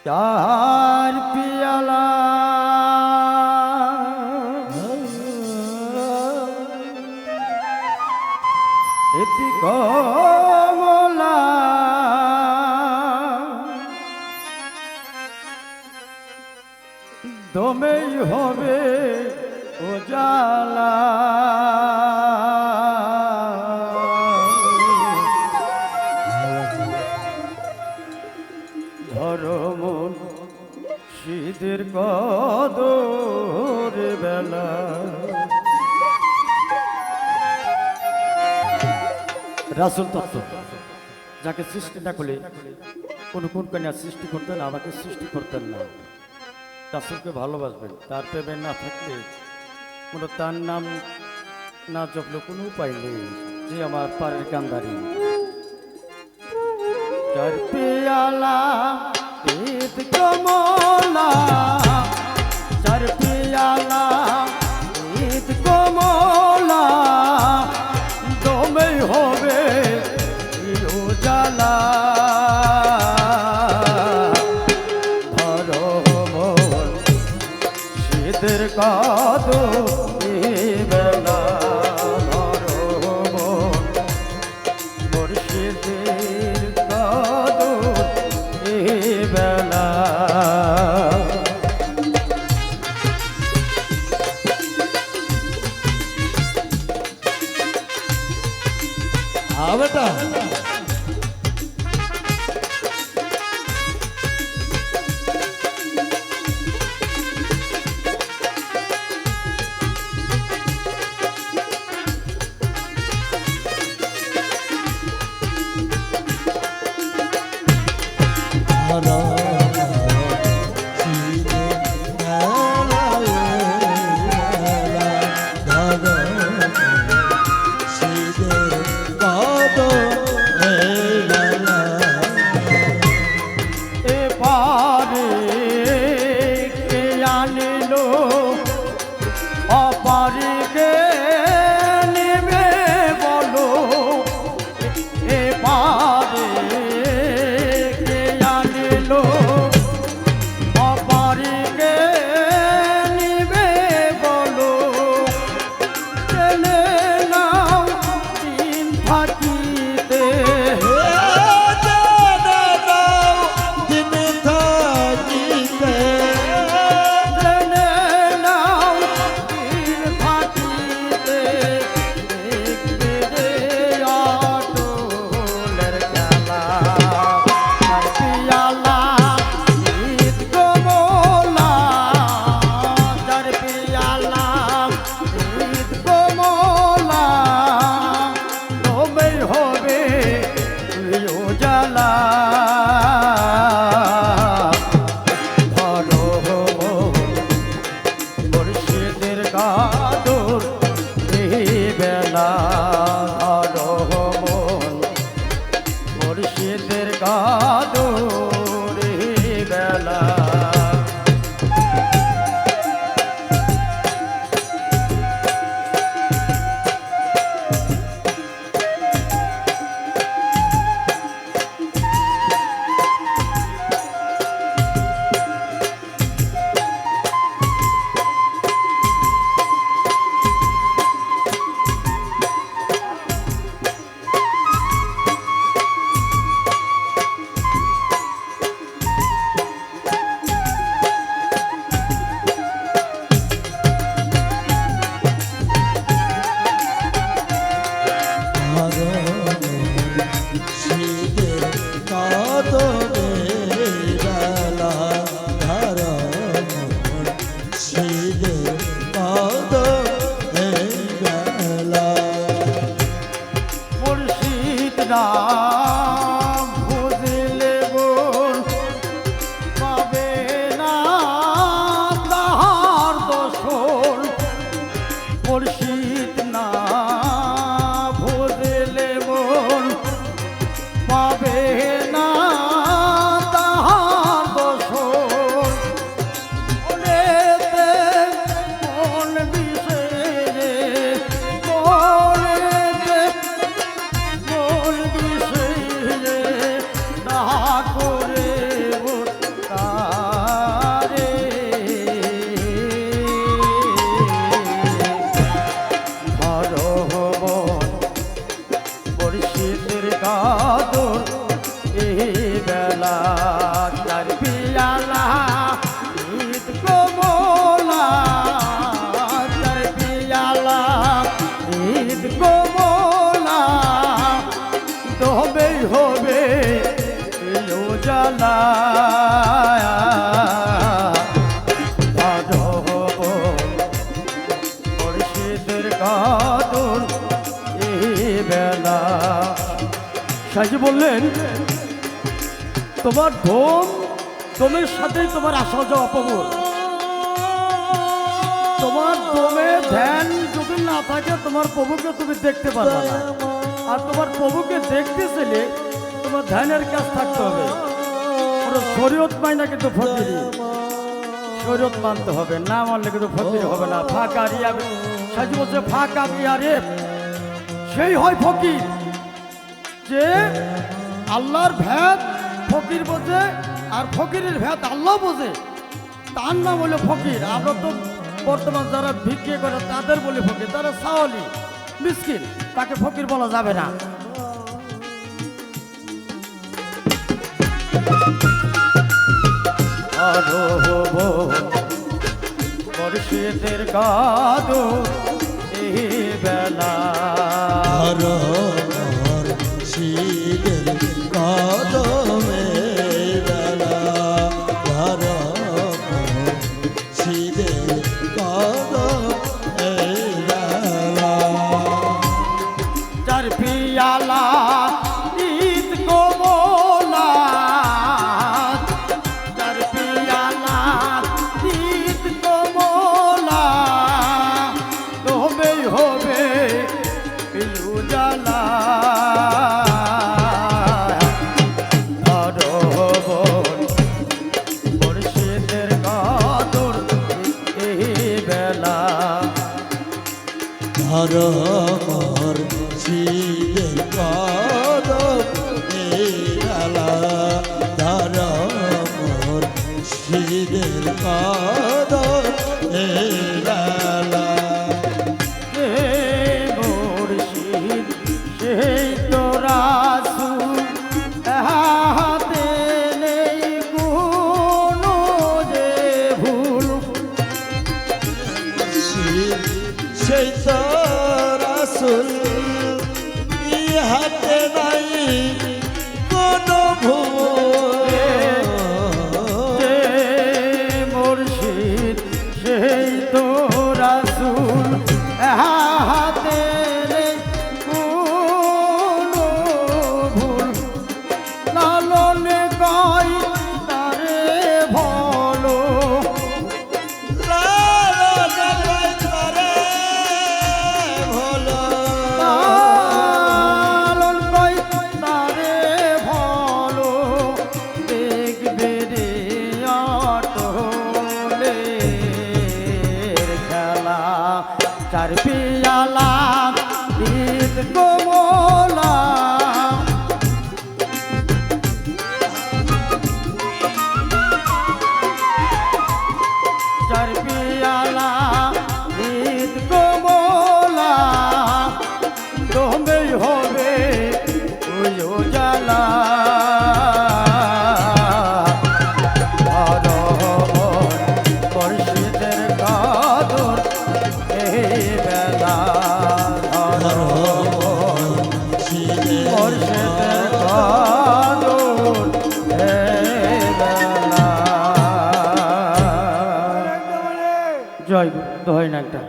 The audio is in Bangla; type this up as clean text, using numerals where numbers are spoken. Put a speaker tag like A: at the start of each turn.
A: चार पियाला इति कमला दमेই হবে उजाला ধর্ম শীতের কদর বেলা রাসূল তত্ত্ব যাকে সৃষ্টি না করলে কোন কন্যা সৃষ্টি করতেন আমাকে সৃষ্টি করতেন না রাসূলকে ভালোবাসবেন তার প্রেমে না থাকলে কোনো তার নাম না জপলে কোনো উপায় নেই যে আমার পারের কান্দারি চার পিয়ালা ঈদ কমলা চার পিয়ালা ঈদ কমলা দমেই হবে উজালা ধরো মন শীতের কাদো বেলা ধরো মন মুর্শিদের কাদো বেলা
B: बेटा
A: অপারিকে নেবে বলো এপারে কে আনিলো অপারিকে নেবে বলো চলে নাও দিন থাকিতে মুর্শিদের কাদর বেলা বুঝলে বোন পাবে না তাহার দোষণ মুর্শিদ না বুঝলে বোন পাবে না তাহার দোষণ ওরেতে মন বিষে ওরেতে মন বিষে করে জ্বালা মুর্শিদের কাদর এই বেলা। সাইজি বললেন তোমার দমের সাথেই তোমার আসা যাওয়া প্রভু। তোমার দমে ধ্যান যদি না থাকে তোমার প্রভুকে তুমি দেখতে পারবে না। আর তোমার প্রভুকে দেখতে চাইলে তোমার ধ্যানের কাজ থাকতে হবে। শরীয়ত মাইনা কিন্তু ফকিরি, শরীয়ত মানতে হবে, না মানলে কিন্তু ফকিরি হবে না। ফাঁকা রিয়া সাজি বলছে ফাঁকা রিয়া রে সেই হয় ফকির যে আল্লাহর ভেদ ফকির বোঝে আর ফকিরের ভেদ আল্লাহ বোঝে, তার নাম হলো ফকির। আমরা তো বর্তমান যারা ভিক্ষে করে তাদের বলি ফকির, তারা সাওয়ালি মিসকিন, তাকে ফকির বলা যাবে না। মুর্শিদের কাদর এই বেলা
B: মুর্শিদের কদমে বেলা মুর্শিদের কদমে বেলা
A: চার পিয়ালা ঈদ কোমলা চার পিয়ালা ঈদ কোমলা তবে হবে উজালা মুর্শিদের কাদর এই বেলা
B: মুর্শিদের কদমে বেলা মুর্শিদের কদমে বেলা
A: মুর্শিদ সেই তো রাসূল হাতে নেই কোনো যে ভুল।
B: সেই তো রাসূল ইহাতে নাই কোনো ভুল।
A: মুর্শিদ সেই তো রাসূল হাতে নেই কোনো ভুল। লালনে গাই তারে ভালো লালন গাই তারে ভালো দেখবে রে আটলের খেলা চার পিয়ালা ঈদ কোমলা চার পিয়ালা ঈদ কোমলা তুমি হবে উজালা মুর্শিদের কাদর এই বেলা মুর্শিদের কাদর এই বেলা। জয় গুরু, দোহাই না একটা।